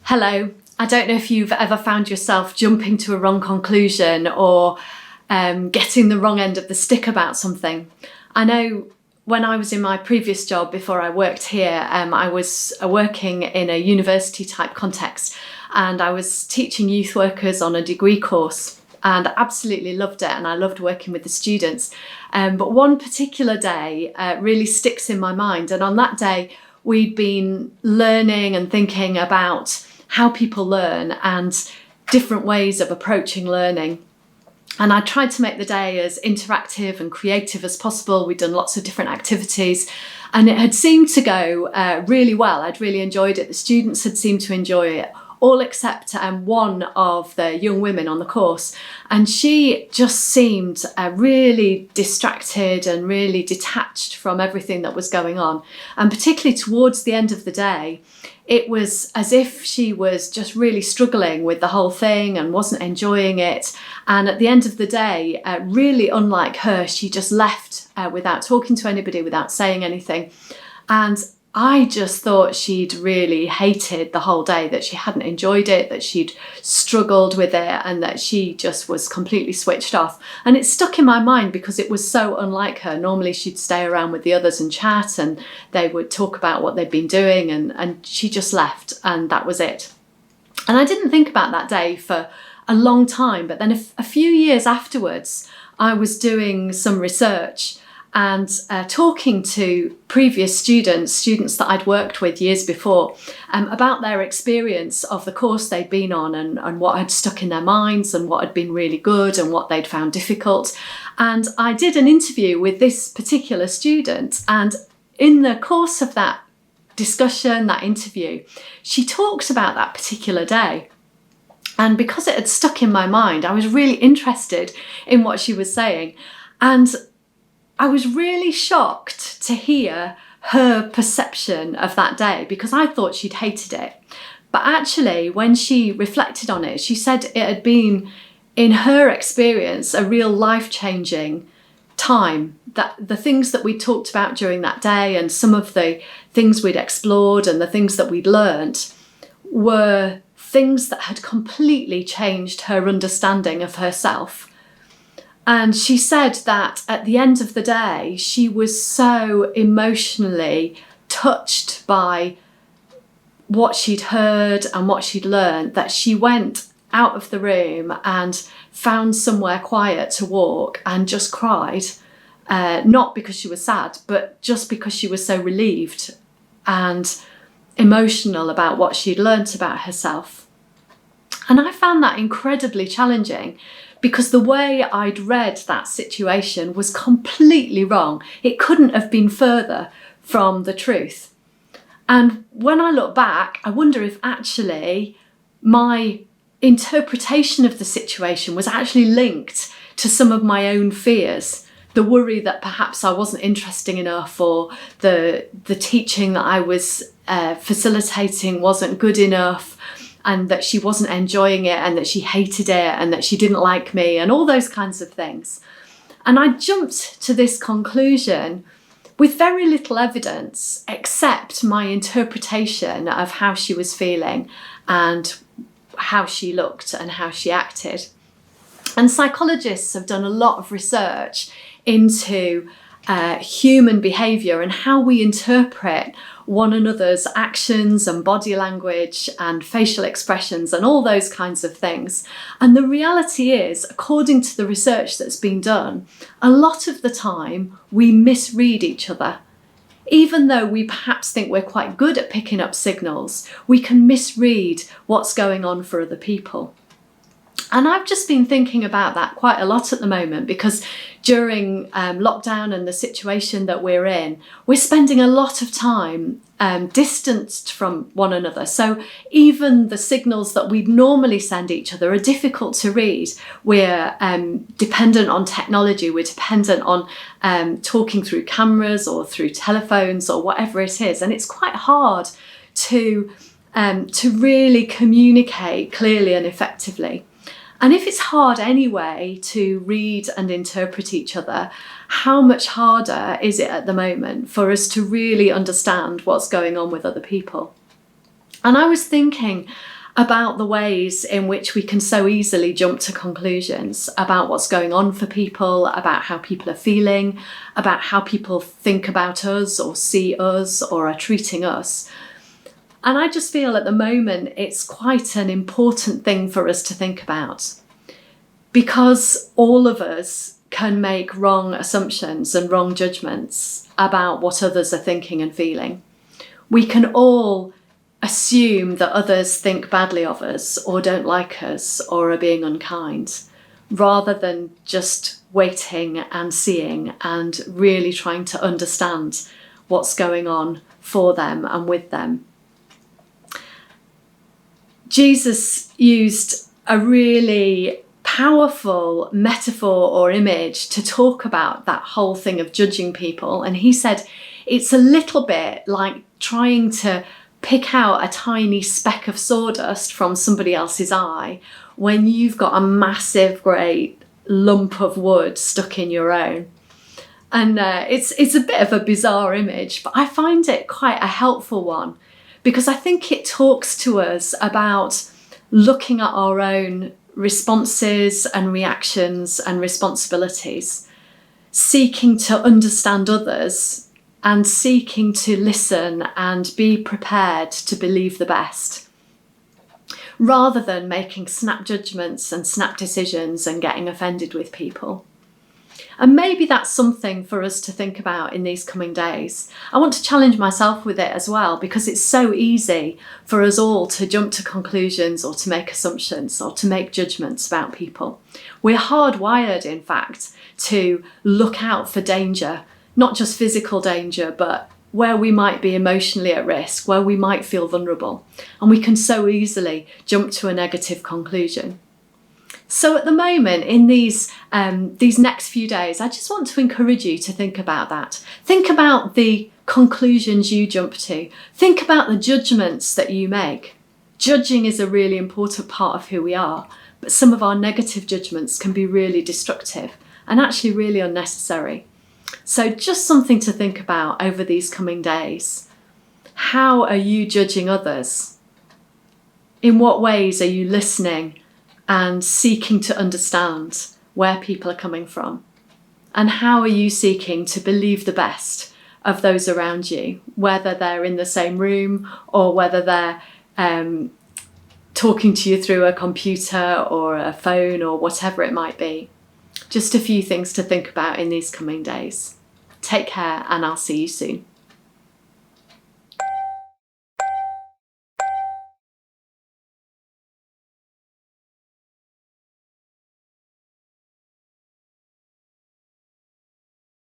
Hello. I don't know if you've ever found yourself jumping to a wrong conclusion or getting the wrong end of the stick about something. I know when I was in my previous job before I worked here, I was working in a university type context, and I was teaching youth workers on a degree course, and I absolutely loved it, and I loved working with the students. But one particular day really sticks in my mind, and on that day we'd been learning and thinking about how people learn and different ways of approaching learning. And I tried to make the day as interactive and creative as possible. We'd done lots of different activities and it had seemed to go really well. I'd really enjoyed it. The students had seemed to enjoy it, all except one of the young women on the course. And she just seemed really distracted and really detached from everything that was going on. And particularly towards the end of the day, it was as if she was just really struggling with the whole thing and wasn't enjoying it. And at the end of the day, really unlike her, she just left without talking to anybody, without saying anything. And I just thought she'd really hated the whole day, that she hadn't enjoyed it, that she'd struggled with it, and that she just was completely switched off. And it stuck in my mind because it was so unlike her. Normally she'd stay around with the others and chat, and they would talk about what they'd been doing, and she just left, and that was it. And I didn't think about that day for a long time, but then a few years afterwards, I was doing some research and talking to previous students that I'd worked with years before, about their experience of the course they'd been on and what had stuck in their minds and what had been really good and what they'd found difficult. And I did an interview with this particular student, and in the course of that discussion, that interview, she talked about that particular day. And because it had stuck in my mind, I was really interested in what she was saying. And I was really shocked to hear her perception of that day, because I thought she'd hated it. But actually, when she reflected on it, she said it had been, in her experience, a real life-changing time. That the things that we talked about during that day and some of the things we'd explored and the things that we'd learnt were things that had completely changed her understanding of herself. And she said that at the end of the day, she was so emotionally touched by what she'd heard and what she'd learned that she went out of the room and found somewhere quiet to walk and just cried. Not because she was sad, but just because she was so relieved and emotional about what she'd learnt about herself. And I found that incredibly challenging, because the way I'd read that situation was completely wrong. It couldn't have been further from the truth. And when I look back, I wonder if actually my interpretation of the situation was actually linked to some of my own fears. The worry that perhaps I wasn't interesting enough, or the teaching that I was facilitating wasn't good enough, and that she wasn't enjoying it, and that she hated it, and that she didn't like me, and all those kinds of things. And I jumped to this conclusion with very little evidence except my interpretation of how she was feeling and how she looked and how she acted. And psychologists have done a lot of research into human behaviour and how we interpret one another's actions and body language and facial expressions and all those kinds of things. And the reality is, according to the research that's been done, a lot of the time we misread each other. Even though we perhaps think we're quite good at picking up signals, we can misread what's going on for other people. And I've just been thinking about that quite a lot at the moment, because during lockdown and the situation that we're in, we're spending a lot of time distanced from one another. So even the signals that we'd normally send each other are difficult to read. We're dependent on technology. We're dependent on talking through cameras or through telephones or whatever it is. And it's quite hard to really communicate clearly and effectively. And if it's hard anyway to read and interpret each other, how much harder is it at the moment for us to really understand what's going on with other people? And I was thinking about the ways in which we can so easily jump to conclusions about what's going on for people, about how people are feeling, about how people think about us or see us or are treating us. And I just feel at the moment it's quite an important thing for us to think about, because all of us can make wrong assumptions and wrong judgments about what others are thinking and feeling. We can all assume that others think badly of us or don't like us or are being unkind, rather than just waiting and seeing and really trying to understand what's going on for them and with them. Jesus used a really powerful metaphor or image to talk about that whole thing of judging people. And he said it's a little bit like trying to pick out a tiny speck of sawdust from somebody else's eye when you've got a massive, great lump of wood stuck in your own. And it's a bit of a bizarre image, but I find it quite a helpful one, because I think it talks to us about looking at our own responses and reactions and responsibilities, seeking to understand others and seeking to listen and be prepared to believe the best, rather than making snap judgments and snap decisions and getting offended with people. And maybe that's something for us to think about in these coming days. I want to challenge myself with it as well, because it's so easy for us all to jump to conclusions or to make assumptions or to make judgments about people. We're hardwired, in fact, to look out for danger, not just physical danger, but where we might be emotionally at risk, where we might feel vulnerable. And we can so easily jump to a negative conclusion. So at the moment, in these next few days, I just want to encourage you to think about that. Think about the conclusions you jump to. Think about the judgments that you make. Judging is a really important part of who we are, but some of our negative judgments can be really destructive and actually really unnecessary. So just something to think about over these coming days. How are you judging others? In what ways are you listening and seeking to understand where people are coming from? And how are you seeking to believe the best of those around you, whether they're in the same room or whether they're talking to you through a computer or a phone or whatever it might be? Just a few things to think about in these coming days. Take care, and I'll see you soon.